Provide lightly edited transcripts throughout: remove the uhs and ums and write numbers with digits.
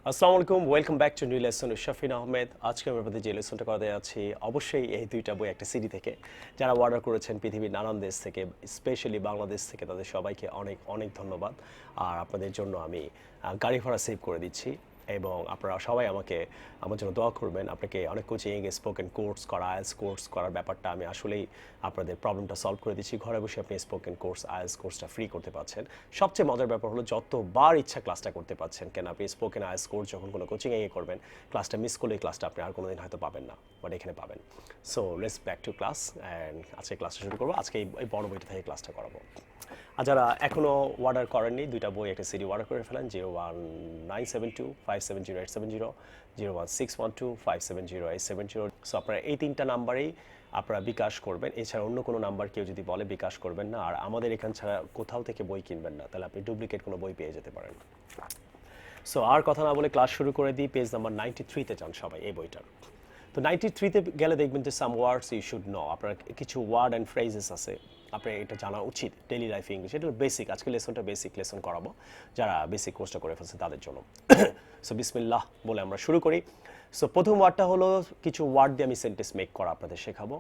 আসসালামু আলাইকুম, welcome back to new lesson with Shafin Ahmed. আজকে আমি আপনাদের যে লেসনটা করাতে যাচ্ছি অবশ্যই এই দুইটা বই একটা সিডি থেকে। যারা অর্ডার করেছেন পৃথিবীর নানান দেশ থেকে, স্পেশালি বাংলাদেশ থেকে, তাদের সবাইকে অনেক অনেক ধন্যবাদ। আর আপনাদের জন্য আমি গাড়ি ভাড়া সেভ করে দিচ্ছি এবং আপনারা সবাই আমার জন্য দোয়া করবেন। আপনাকে অনেক কোচিং, স্পোকেন কোর্স করা, আইএলটিএস কোর্স করার ব্যাপারটা আমি আসলেই আপনাদের প্রবলেমটা সলভ করে দিচ্ছি। ঘরে বসে আপনি স্পোকেন কোর্স, আইএলটিএস কোর্সটা ফ্রি করতে পারছেন। সবচেয়ে মজার ব্যাপার হলো যতবার ইচ্ছা ক্লাসটা করতে পারছেন। কেন আপনি স্পোকেন আইএলটিএস কোর্স যখন কোনো কোচিংয়ে করবেন, ক্লাসটা মিস করলে এই ক্লাসটা আপনি আর কোনোদিন হয়তো পাবেন না, বাট এখানে পাবেন। So let's back to class and আজকে ক্লাসটা শুরু করবো। আজকে এই বড় বইটা থেকে ক্লাসটা করাবো। আর যারা এখনও অর্ডার করেননি, দুইটা বই একটা সিডি অর্ডার করে ফেলেন। 01972570870, 01612570870। সো আপনারা এই তিনটা নাম্বারেই আপনারা বিকাশ করবেন। এছাড়া অন্য কোনো নাম্বার কেউ যদি বলে বিকাশ করবেন না। আর আমাদের এখান ছাড়া কোথাও থেকে বই কিনবেন না, তাহলে আপনি ডুপ্লিকেট কোনো বই পেয়ে যেতে পারেন। সো আর কথা না বলে ক্লাস শুরু করে দিই। পেজ নাম্বার 93-তে যান সবাই এই বইটার। তো 93-তে গেলে দেখবেন যে সাম ওয়ার্ডস ইউ শুড নো। আপনার কিছু ওয়ার্ড অ্যান্ড ফ্রেজেস আছে, আপনার এটা জানা উচিত ডেইলি লাইফ ইংলিশ। এটা বেসিক, আজকে লেসনটা বেসিক লেসন করাবো যারা বেসিক কোর্সটা করে ফেলছে তাদের জন্য। সো বিসমিল্লাহ বলে আমরা শুরু করি। সো প্রথম ওয়ার্ডটা হলো, কিছু ওয়ার্ড দিয়ে আমি সেন্টেন্স মেক করা আপনাদের শেখাবো,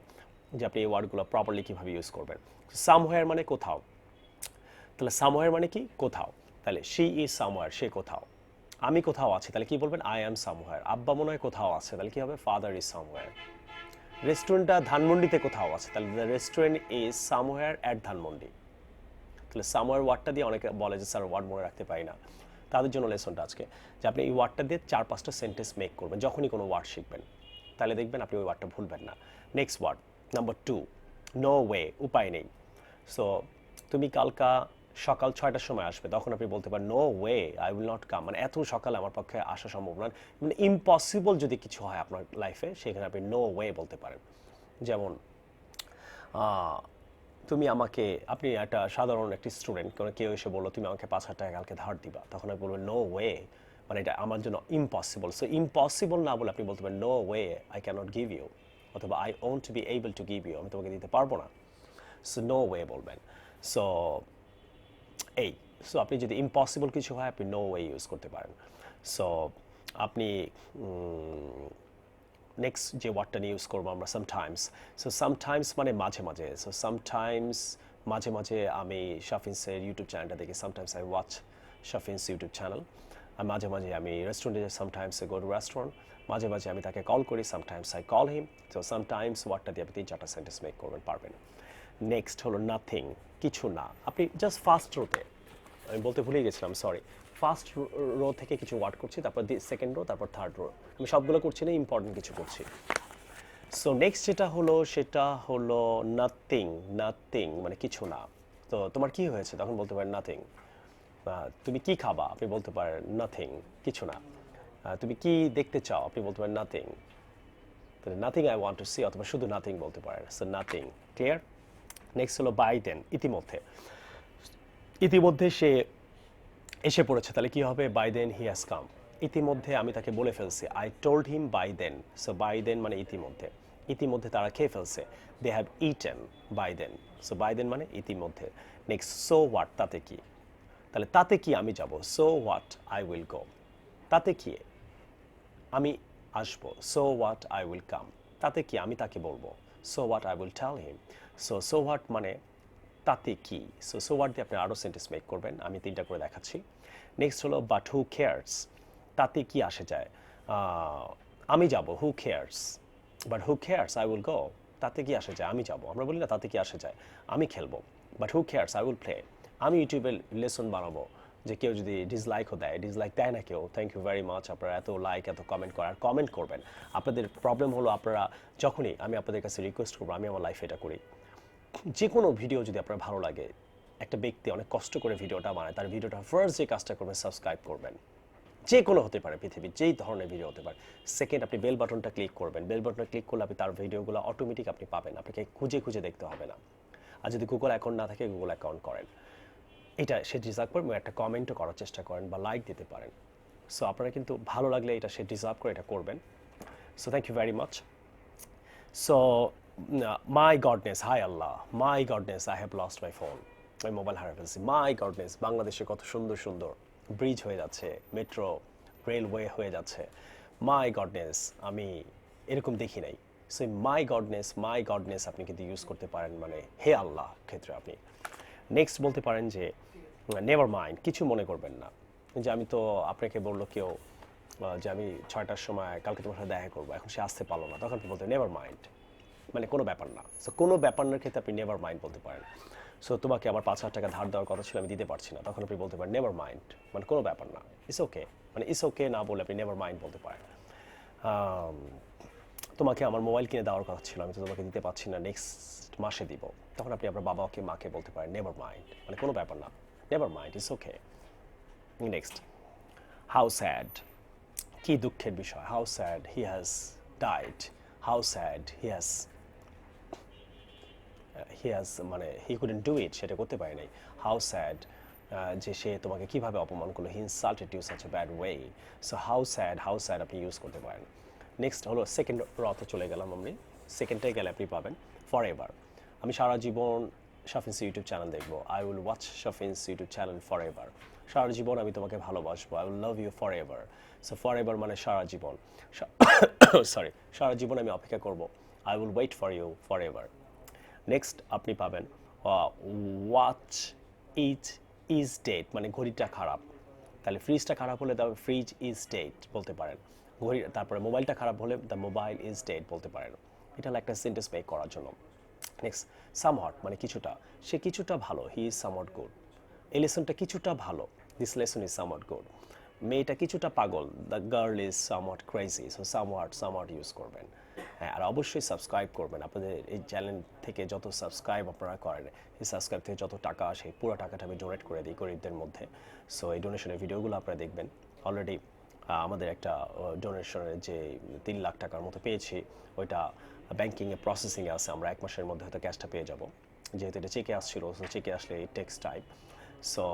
যে আপনি এই ওয়ার্ডগুলো প্রপারলি কীভাবে ইউজ করবেন। সামওয়্যার মানে কোথাও, তাহলে সামওয়্যার মানে কি? কোথাও। তাহলে শি ইজ সামওয়্যার, সে কোথাও। আমি কোথাও আছি, তাহলে কি বলবেন? I am somewhere. আব্বা মনে হয় কোথাও আছে, তাহলে কি হবে? Father is somewhere. রেস্টুরেন্টটা ধানমন্ডিতে কোথাও আছে, তাহলে the restaurant is somewhere at Dhanmondi. তাহলে সামওয়্যার ওয়ার্ডটা দিয়ে অনেকে বলে যে স্যার ওয়ার্ড মনে রাখতে পারি না, তাদের জন্য লেসনটা আজকে, যে আপনি এই ওয়ার্ডটা দিয়ে 4-5টা সেন্টেন্স মেক করবেন যখনই কোনো ওয়ার্ড শিখবেন, তাহলে দেখবেন আপনি ওই ওয়ার্ডটা ভুলবেন না। Next word number 2, no way, উপায় নেই। সো তুমি কালকা সকাল 6টার সময় আসবে, তখন আপনি বলতে পারেন no way I will not come, মানে এত সকালে আমার পক্ষে আসা সম্ভব না। মানে ইম্পসিবল যদি কিছু হয় আপনার লাইফে, সেখানে আপনি নো ওয়ে বলতে পারেন। যেমন তুমি আমাকে, আপনি একটা সাধারণ একটি স্টুডেন্ট, কোনো কেউ এসে বললো তুমি আমাকে 5,000 টাকা কালকে ধার দিবা, তখন আমি বলবো নো ওয়ে, মানে এটা আমার জন্য ইম্পসিবল। সো ইম্পসিবল না বলে আপনি বলতে পারেন no way I can't give you, অথবা I won't be able to give you, আমি তোমাকে দিতে পারবো না। সো নো ওয়ে বলবেন। সো এই, সো আপনি যদি ইম্পসিবল কিছু হয় আপনি নো ওয়ে ইউজ করতে পারেন। সো আপনি নেক্সট যে ওয়ার্ডটা নিয়ে ইউজ করবো আমরা সামটাইমস। সো সামটাইমস মানে মাঝে মাঝে। সো সামটাইমস মাঝে মাঝে আমি শাফিন্সের ইউটিউব চ্যানেলটা দেখি। Sometimes I watch Shafin's YouTube channel. আর মাঝে মাঝে আমি রেস্টুরেন্টে যাই, sometimes I go to restaurant. মাঝে মাঝে আমি তাকে কল করি, sometimes I call him. So sometimes ওয়ার্ডটা দিয়ে আপনি 3-4টা সেন্টেন্স মেক করবেন, পারবেন। নেক্সট হলো নাথিং, কিছু না। আপনি জাস্ট ফার্স্ট রোতে, আমি বলতে ভুলে গেছিলাম, সরি, ফার্স্ট রো থেকে কিছু ওয়ার্ড করছি, তারপর সেকেন্ড রো, তারপর থার্ড রো। আমি সবগুলো করছি না, ইম্পর্টেন্ট কিছু করছি। সো নেক্সট যেটা হলো সেটা হলো নাথিং। নাথিং মানে কিছু না। তো তোমার কি হয়েছে, তখন বলতে পারেন নাথিং। তুমি কি খাবা, আপনি বলতে পারেন নাথিং, কিছু না। তুমি কি দেখতে চাও, আপনি বলতে পারেন নাথিং। তাহলে nothing I want to see, অথবা শুধু নাথিং বলতে পারেন। So nothing, clear. নেক্সট হলো বাই দেন, ইতিমধ্যে। ইতিমধ্যে সে এসে পড়েছে, তাহলে কি হবে? By then he has come. ইতিমধ্যে আমি তাকে বলে ফেলছি, I told him by then. So by then মানে ইতিমধ্যে। ইতিমধ্যে তারা খেয়ে ফেলছে, they have eaten by then. So by then মানে ইতিমধ্যে। নেক্সট, সো হোয়াট, তাতে কি। তাহলে তাতে কি আমি যাব, so what I will go. তাতে কি আমি আসবো, so what I will come. তাতে কি আমি তাকে বলবো, so what I will tell him. So what মানে তাতে কি। সো হোয়াট দিয়ে আপনি আরও সেন্টেন্স মেক করবেন, আমি 3টা করে দেখাচ্ছি। নেক্সট হলো বাট হু কেয়ার্স, তাতে কি আসে যায়। আমি যাব, who cares, but who cares I will go. তাতে কি আসে যায়, আমি যাব। আমরা বলি না তাতে কি আসে যায়, আমি খেলবো, but who cares I will play. আমি ইউটিউবে লেসন বানাবো, যে কেউ যদি ডিসলাইকও দেয়, ডিসলাইক দেয় না কেউ, থ্যাংক ইউ ভেরি মাচ, আপনারা এত লাইক এত কমেন্ট করার, কমেন্ট করবেন। আপনাদের প্রবলেম হলো, আপনারা যখনই আমি আপনাদের কাছে রিকোয়েস্ট করবো, আমি আমার লাইফে এটা করি, যে কোনো ভিডিও যদি আপনার ভালো লাগে, একটা ব্যক্তি অনেক কষ্ট করে ভিডিওটা বানায়, তার ভিডিওটা ফার্স্ট যে কাজটা করবেন, সাবস্ক্রাইব করবেন। যে কোনো হতে পারে, পৃথিবীর যেই ধরনের ভিডিও হতে পারে। সেকেন্ড, আপনি বেল বাটনটা ক্লিক করবেন। বেল বাটনটা ক্লিক করলে আপনি তার ভিডিওগুলো অটোমেটিক আপনি পাবেন, আপনাকে খুঁজে খুঁজে দেখতে হবে না। আর যদি গুগল অ্যাকাউন্ট না থাকে, গুগল অ্যাকাউন্ট করেন। এটা সে ডিজার্ভ করবে, একটা কমেন্টও করার চেষ্টা করেন বা লাইক দিতে পারেন। সো আপনারা কিন্তু ভালো লাগলে এটা সে ডিজার্ভ করে, এটা করবেন। So thank you very much. So my goodness, হাই আল্লাহ, my goodness I have lost my phone, আমি মোবাইল হারিয়ে ফেলছি। মাই গডনেস, বাংলাদেশে কত সুন্দর সুন্দর ব্রিজ হয়ে যাচ্ছে, মেট্রো রেলওয়ে হয়ে যাচ্ছে। মাই গডনেস, আমি এরকম দেখি নাই। সো মাই গডনেস আপনি কিন্তু ইউজ করতে পারেন, মানে হে আল্লাহ ক্ষেত্রে আপনি। নেক্সট বলতে পারেন যে নেভার মাইন্ড, কিছু মনে করবেন না। যে আমি তো আপনাকে বললো কেউ যে আমি 6টার সময় কালকে তোমার সাথে দেখা করবো, এখন সে আসতে পারলো না, তখন আপনি বলতে নেভার মাইন্ড, মানে কোনো ব্যাপার না। সো কোনো ব্যাপার না ক্ষেত্রে আপনি নেভার মাইন্ড বলতে পারেন। সো তোমাকে আমার 5,000 টাকা ধার দেওয়ার কথা ছিল, আমি দিতে পারছি না, তখন আপনি বলতে পারেন নেভার মাইন্ড, মানে কোনো ব্যাপার না, ইটস ওকে। মানে ইটস ওকে না বলে আপনি নেভার মাইন্ড বলতে পারেন। তোমাকে আমার মোবাইল কিনে দেওয়ার কথা ছিল, আমি তো তোমাকে দিতে পারছি না, নেক্সট মাসে দিব, তখন আপনি আপনার বাবাকে মাকে বলতে পারেন নেভার মাইন্ড, মানে কোনো ব্যাপার না, never mind, it's okay. Next, how sad, কি দুঃখের বিষয়, how sad he has died, how sad he has মানে হি কুডেন্ট ডু ইট, সেটা করতে পারে নাই। হাউ স্যাড, যে সে তোমাকে কিভাবে অপমান করলো, he insulted you such a bad way. So how sad আপনি ইউজ করতে পারেন। নেক্সট হলো সেকেন্ড রতে চলে গেলাম আমি, সেকেন্ডটাই গেলে আপনি পাবেন ফর এভার। আমি সারা জীবন শাফিনস ইউটিউব চ্যানেল দেখবো, I will watch Shafin's YouTube channel for ever. সারা জীবন আমি তোমাকে ভালোবাসবো, I will love you for ever. So for ever মানে সারা জীবন, সরি সারা জীবন আমি অপেক্ষা করবো, I will wait for you for ever. Next আপনি পাবেন ওয়াচ ইট ইজ ডেট, মানে ঘড়িটা খারাপ, তাহলে ফ্রিজটা খারাপ হলে দ্য ফ্রিজ ইজ ডেট বলতে পারেন। ঘড়ি, তারপরে মোবাইলটা খারাপ হলে দ্য মোবাইল ইজ ডেট বলতে পারেন। এটা হলো একটা সেন্টেন্স মেক করার জন্য। নেক্সট, সামহট মানে কিছুটা, সে কিছুটা ভালো, হি ইজ সামহট গুড। এই লেসনটা কিছুটা ভালো, this lesson is somewhat good. মেয়েটা কিছুটা পাগল, the girl is somewhat crazy. So somewhat use করবেন। হ্যাঁ, আর অবশ্যই সাবস্ক্রাইব করবেন। আপনাদের এই চ্যানেল থেকে যত সাবস্ক্রাইব আপনারা করেন, এই সাবস্ক্রাইব থেকে যত টাকা আসে পুরো টাকাটা আমি ডোনেট করে দিই গরিবদের মধ্যে। সো এই ডোনেশনের ভিডিওগুলো আপনারা দেখবেন। অলরেডি আমাদের একটা ডোনেশনের যে 3 লাখ টাকার মতো পেয়েছি, ওইটা ব্যাংকিংয়ে প্রসেসিংয়ে আছে, আমরা 1 মাসের মধ্যে হয়তো ক্যাশটা পেয়ে যাব, যেহেতু এটা চেকে আসছিল। সো চেকে আসলে ইট টেক্স টাইম। সো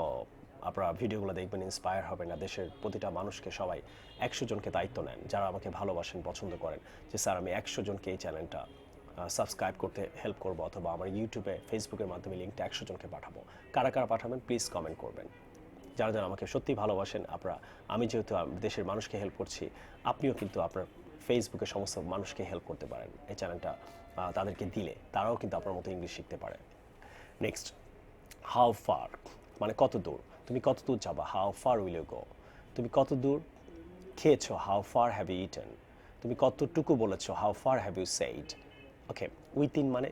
আপনারা ভিডিওগুলো দেখবেন, ইন্সপায়ার হবেন। না দেশের প্রতিটা মানুষকে, সবাই 100 জনকে দায়িত্ব নেন যারা আমাকে ভালোবাসেন, পছন্দ করেন, যে স্যার আমি 100 জনকে এই চ্যানেলটা সাবস্ক্রাইব করতে হেল্প করবো, অথবা আমার ইউটিউবে ফেসবুকের মাধ্যমে লিঙ্কটা 100 জনকে পাঠাবো। কারা কারা পাঠাবেন প্লিজ কমেন্ট করবেন। যারা যারা আমাকে সত্যি ভালোবাসেন আপনারা, আমি যেহেতু দেশের মানুষকে হেল্প করছি, আপনিও কিন্তু আপনার ফেসবুকে সমস্ত মানুষকে হেল্প করতে পারেন। এই চ্যানেলটা তাদেরকে দিলে তারাও কিন্তু আপনার মতো ইংলিশ শিখতে পারে। নেক্সট, হাউ ফার মানে কত দূর, তুমি কত দূর যাবা, how far will you go. তুমি কত দূর খেয়েছো, how far have you eaten. তুমি কতটুকু বলেছো, how far have you said. Okay, within মানে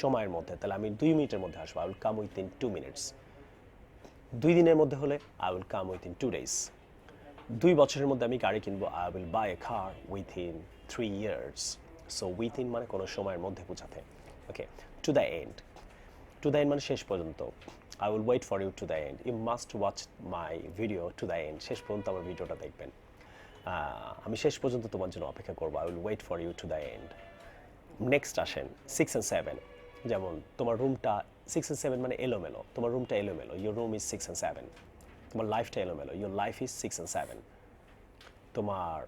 সময়ের মধ্যে, তাহলে আমি 2 মিনিটের মধ্যে আসবো, I will come within 2 minutes. 2 দিনের মধ্যে হলে I will come within 2 days. 2 বছরের মধ্যে আমি গাড়ি কিনবো, I will buy a car within 3 years. So within মানে কোনো সময়ের মধ্যে বোঝাতে। Okay, to the end, to the end মানে শেষ পর্যন্ত। I will wait for you to the end, you must watch my video to the end. শেষ পর্যন্ত আমার ভিডিওটা দেখবেন, আমি শেষ পর্যন্ত তোমার জন্য অপেক্ষা করবো, I will wait for you to the end. Next আসেন 6 and 7, যেমন তোমার রুমটা 6 and 7 মানে এলোমেলো, তোমার রুমটা এলোমেলো, ইউর রুম ইজ 6 and 7। তোমার লাইফটা এলোমেলো, ইউর লাইফ ইজ 6 and 7। তোমার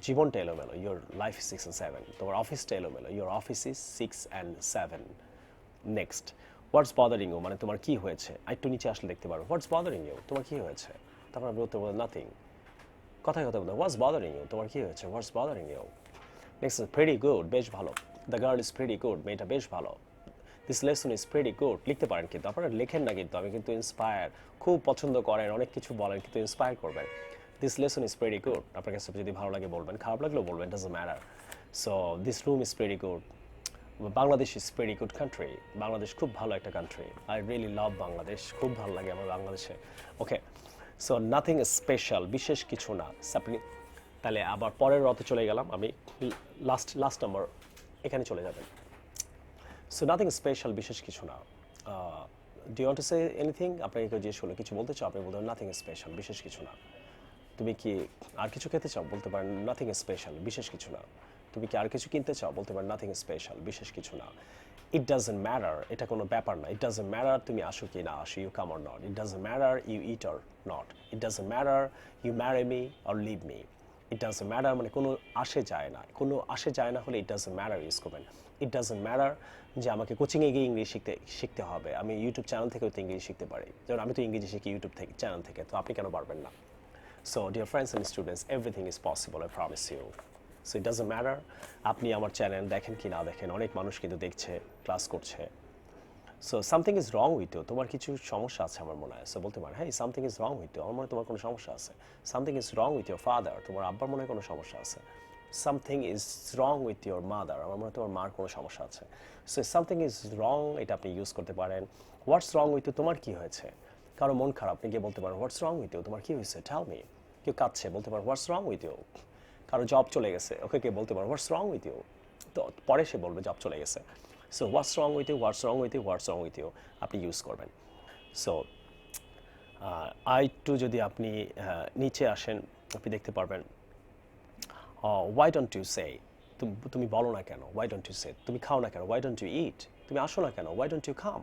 জীবনটা এলোমেলো, ইউর লাইফ ইজ 6 and 7। তোমার অফিসটা এলোমেলো, your office is 6 and 7। Next, what's bothering you মানে তোমার কি হয়েছে। একটু নিচে আসলে দেখতে পারো, হোয়াটস বদারিং ইউ তোমার কি হয়েছে, তখন আমি বলতে বলবো নাথিং। কথায় কথা বলতে, হোয়াটস বদারিং ইউ তোমার কি হয়েছে, what's bothering you. Next, pretty good বেশ ভালো, the girl is pretty good মেয়েটা বেশ ভালো। This lesson is pretty good লিখতে পারেন, কিন্তু আপনারা লেখেন না, কিন্তু আমি কিন্তু ইন্সপায়ার, খুব পছন্দ করেন, অনেক কিছু বলেন, কিন্তু ইন্সপায়ার করবেন। This lesson is pretty good, আপনার কাছে যদি ভালো লাগে বলবেন, খারাপ লাগলেও বলবেন, doesn't matter. So this room is pretty good, Bangladesh is pretty good country, Bangladesh খুব ভালো একটা country, I really love Bangladesh, খুব ভালো লাগে আমার বাংলাদেশে। ওকে, সো নাথিং স্পেশাল বিশেষ কিছু না। আপনি তাহলে আবার পরের রথে চলে গেলাম আমি, লাস্ট নাম্বার এখানে চলে যাবেন। সো নাথিং স্পেশাল বিশেষ কিছু না। Do you want to say anything, আপনাকে কেউ জিজ্ঞেস করলো কিছু বলতে চাও, আপনি বলতে নাথিং স্পেশাল বিশেষ কিছু না। তুমি কি আর কিছু খেতে চাও, বলতে পারেন নাথিং স্পেশাল বিশেষ কিছু না। তুমি কি আর কিছু কিনতে চাও, বলতে পারেন নাথিং স্পেশাল বিশেষ কিছু না। ইট ডাজন্ট ম্যাটার, এটা কোনো ব্যাপার না। ইট ডাজন্ট ম্যাটার তুমি আসো কি না আসো, you come or not. It doesn't matter you eat or not. It doesn't matter you marry me or leave me. It doesn't matter মানে কোনো আসে যায় না, কোনো আসে যায় না হলে ইট ডাজন্ট ম্যাটার ইউজ করবেন। ইট ডাজন্ট ম্যাটার যে আমাকে কোচিংয়ে গিয়ে ইংলিশ শিখতে হবে, আমি ইউটিউব চ্যানেল থেকেও তো ইংলিশ শিখতে পারি। যেমন আমি তো ইংরেজি শিখি ইউটিউব থেকে চ্যানেল থেকে, তো আপনি কেন পারবেন না। So dear friends and students, everything is possible, I promise you. So it doesn't matter আপনি আমার চ্যানেল দেখেন কি না দেখেন, অনেক মানুষ কিন্তু দেখছে, ক্লাস করছে। So something is wrong with you, তোমার কিছু সমস্যা আছে আমার মনে হয়। সো বলতে পারেন হ্যাঁ something is wrong with you, আমার মনে হয় তোমার কোনো সমস্যা আছে। Something is wrong with your father, তোমার আব্বার মনে হয় কোনো সমস্যা আছে। Something is wrong with your mother, আমার মনে হয় তোমার মার কোনো সমস্যা আছে। সো সামথিং ইজ রং, এটা আপনি ইউজ করতে পারেন। হোয়াটস রং উইথ ইউ, তোমার কী হয়েছে? কারো মন খারাপ, আপনি গিয়ে বলতে পারেন হোয়াটস রং উইথ ইউ, তোমার কী হয়েছে, টেল মি। কেউ কাঁদছে, বলতে পারেন হোয়াটস রং উইথ ইউ। কারো জব চলে গেছে, ওকে কে বলতে পারেন হোয়াটস রং উইথ ইউ। তো পরে সে বলবে জব চলে গেছে। So what's wrong with you, what's wrong with you, what's wrong with you আপনি ইউজ করবেন। সো আই টু যদি আপনি নিচে আসেন, আপনি দেখতে পারবেন ওয়াই ডোন্ট ইউ সে, তুমি বলো না কেন, ওয়াই ডোন্ট ইউ সে, তুমি খাও না কেন, ওয়াই ডোন্ট ইউ ইট, তুমি আসো না কেন, why don't you come.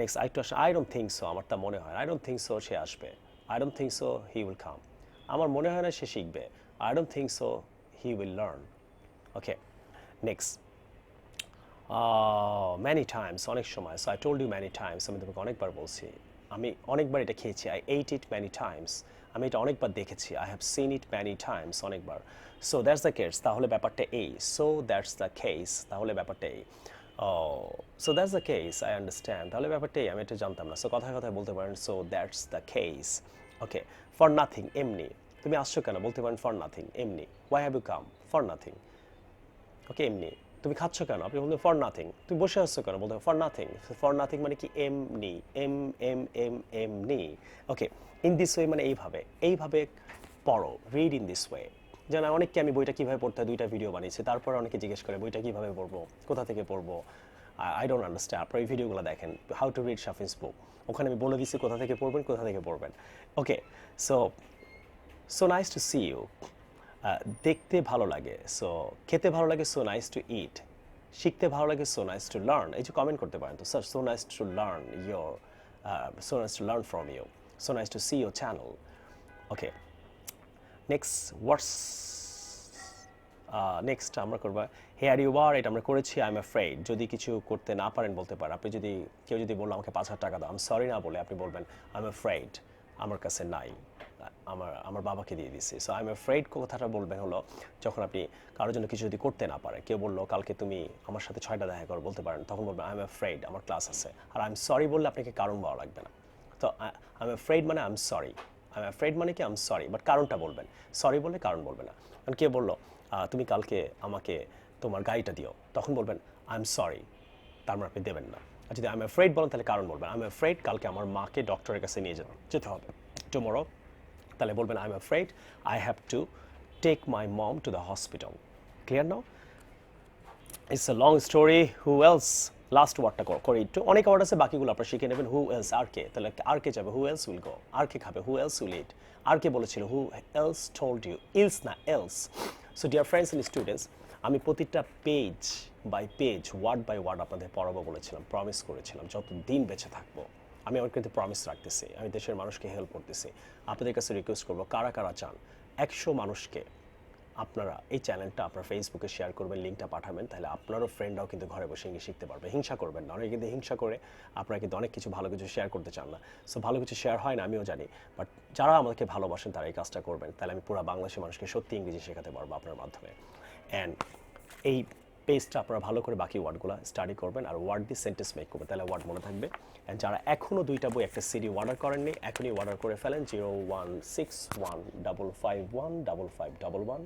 Next I too আসে, আই ডোন্ট থিঙ্ক সো, আমার তা মনে হয়, আই ডোন্ট থিঙ্ক সো সে আসবে, I don't think so he will come, আমার মনে হয় না সে শিখবে, I don't think so he will learn. Okay, next many times, অনেক সময়। So I told you many times, আমি তোমাকে অনেকবার বলছি, আমি অনেকবার এটা খেয়েছি। I ate it many times, আমি এটা অনেকবার দেখেছি। I have seen it many times, অনেকবার। সো দ্যাটস দ্য কেস, তাহলে ব্যাপারটা এই। সো দ্যাটস দ্য কেস, তাহলে ব্যাপারটা এই। So that's the case, I understand, তাহলে ব্যাপারটা এই, আমি এটা জানতাম না। সো কথায় কথায় বলতে পারেন so that's the case. Okay, for nothing, এমনি, তুমি আসছো কেন, বলতে পারেন ফর নাথিং, এমনি। Why have you come, for nothing. Okay, এমনি। তুমি খাচ্ছ কেন, আপনি বলতে ফর নাথিং। তুমি বসে আসছো কেন, বলতে ফর নাথিং। ফর নাথিং মানে কি, এমনি, এমনি। ওকে, ইন দিস ওয়ে মানে এইভাবে, এইভাবে পড়ো, রিড ইন দিস ওয়ে। যেন অনেককে আমি বইটা কীভাবে পড়তে হয় 2টা ভিডিও বানিয়েছি, তারপর অনেকে জিজ্ঞেস করে বইটা কীভাবে পড়বো, কোথা থেকে পড়বো। I don't understand. আপনারা এই ভিডিওগুলো দেখেন, হাউ টু রিড শাফিনস বুক, ওখানে আমি বলে দিচ্ছি কোথা থেকে পড়বেন, কোথা থেকে পড়বেন। Okay, so nice to see you. দেখতে ভালো লাগে, সো খেতে ভালো লাগে, সো নাইস টু ইট। শিখতে ভালো লাগে, সো নাইস টু লার্ন। এই যে কমেন্ট করতে পারেন তো, sir so nice to learn your, so nice to learn from you, so nice to see your channel. Okay, next next আমরা করবো হেয়ার ইউ আর, এটা আমরা করেছি। আই এম অ্যাফ্রেড, যদি কিছু করতে না পারেন বলতে পারেন। আপনি যদি কেউ যদি বললো আমাকে 5,000 টাকা দাও, আমি সরি না বলে আপনি বলবেন আই এম অ্যাফ্রেড, আমার কাছে নাই, আমার বাবাকে দিয়ে দিছি। সো আই এম অ্যাফ্রেড কথাটা বলবেন হলো যখন আপনি কারোর জন্য কিছু যদি করতে না পারেন। কেউ বললো কালকে তুমি আমার সাথে 6টা দেখা করো, বলতে পারেন, তখন বলবেন আই এম অ্যাফ্রেড, আমার ক্লাস আছে। আর আই এম সরি বললে আপনাকে কারণ বলা লাগবে না। তো আই এম অ্যাফ্রেড মানে I am sorry, I am afraid মানে কি আই এম সরি, বাট কারণটা বলবেন। সরি বললে কারণ বলবে না। কারণ কেউ বললো তুমি কালকে আমাকে তোমার গাড়িটা দিও, তখন বলবেন আই এম সরি, তার মানে আপনি দেবেন না। আর যদি আই এম অ্যাফ্রেড বলেন তাহলে কারণ বলবেন। আই এম অ্যাফ্রেড কালকে আমার মাকে ডক্টরের কাছে নিয়ে যেতে হবে টুমরো, তাহলে বলবেন I am afraid I have to take my mom to the hospital. Clear now? It's a long story. Who else, last ওয়ার্ডটা করি একটু, অনেক ওয়ার্ড আছে, বাকিগুলো আপনারা শিখে নেবেন। হু এলস, আর কে, তাহলে আর কে যাবে, হু এলস উইল গো, আর কে খাবে, হু এলস উইল ইট, আর কে বলেছিল, হু এলস টোল্ড ইউ, ইলস না else. So dear friends and students, আমি প্রতিটা page by page, word by word আপনাদের পড়াবো বলেছিলাম, প্রমিস করেছিলাম, যত দিন বেঁচে থাকবো আমি আমার কিন্তু প্রমিস রাখতেছি। আমি দেশের মানুষকে হেল্প করতেছি। আপনাদের কাছে রিকোয়েস্ট করবো, কারা কারা চান 100 মানুষকে আপনারা এই চ্যানেলটা আপনার ফেসবুকে শেয়ার করবেন, লিঙ্কটা পাঠাবেন, তাহলে আপনারও ফ্রেন্ডরাও কিন্তু ঘরে বসে ইংলিশ শিখতে পারবে। হিংসা করবেন না, অনেকে কিন্তু হিংসা করে আপনারা কিন্তু অনেক কিছু ভালো কিছু শেয়ার করতে চান না। সো ভালো কিছু শেয়ার হয় না, আমিও জানি, বাট যারা আমাকে ভালোবাসেন তারা এই কাজটা করবেন, তাহলে আমি পুরো বাংলাদেশের মানুষকে সত্যি ইংরেজি শেখাতে পারবো আপনার মাধ্যমে। অ্যান্ড এই পেজটা আপনারা ভালো করে বাকি ওয়ার্ডগুলো স্টাডি করবেন আর ওয়ার্ড দিয়ে সেন্টেন্স মেক করবেন, তাহলে ওয়ার্ড মনে থাকবে। অ্যান্ড যারা এখনও 2টা বই একটা সিডি অর্ডার করেননি, এখনই অর্ডার করে ফেলেন। 0161555511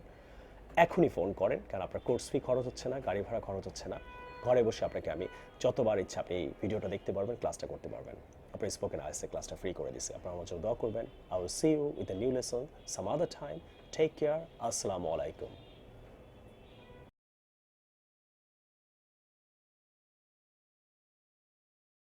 এখনই ফোন করেন, কারণ আপনার কোর্স ফি খরচ হচ্ছে না, গাড়ি ভাড়া খরচ হচ্ছে না। ঘরে বসে আপনাকে আমি যতবার ইচ্ছা আপনি এই ভিডিওটা দেখতে পারবেন, ক্লাসটা করতে পারবেন। আপনার স্পোকেন আইএলটিএস ক্লাসটা ফ্রি করে দিছে। আপনারা আমার জন্য দোয়া করবেন। I will see you with a new lesson some other time. Take care. আসসালামু আলাইকুম।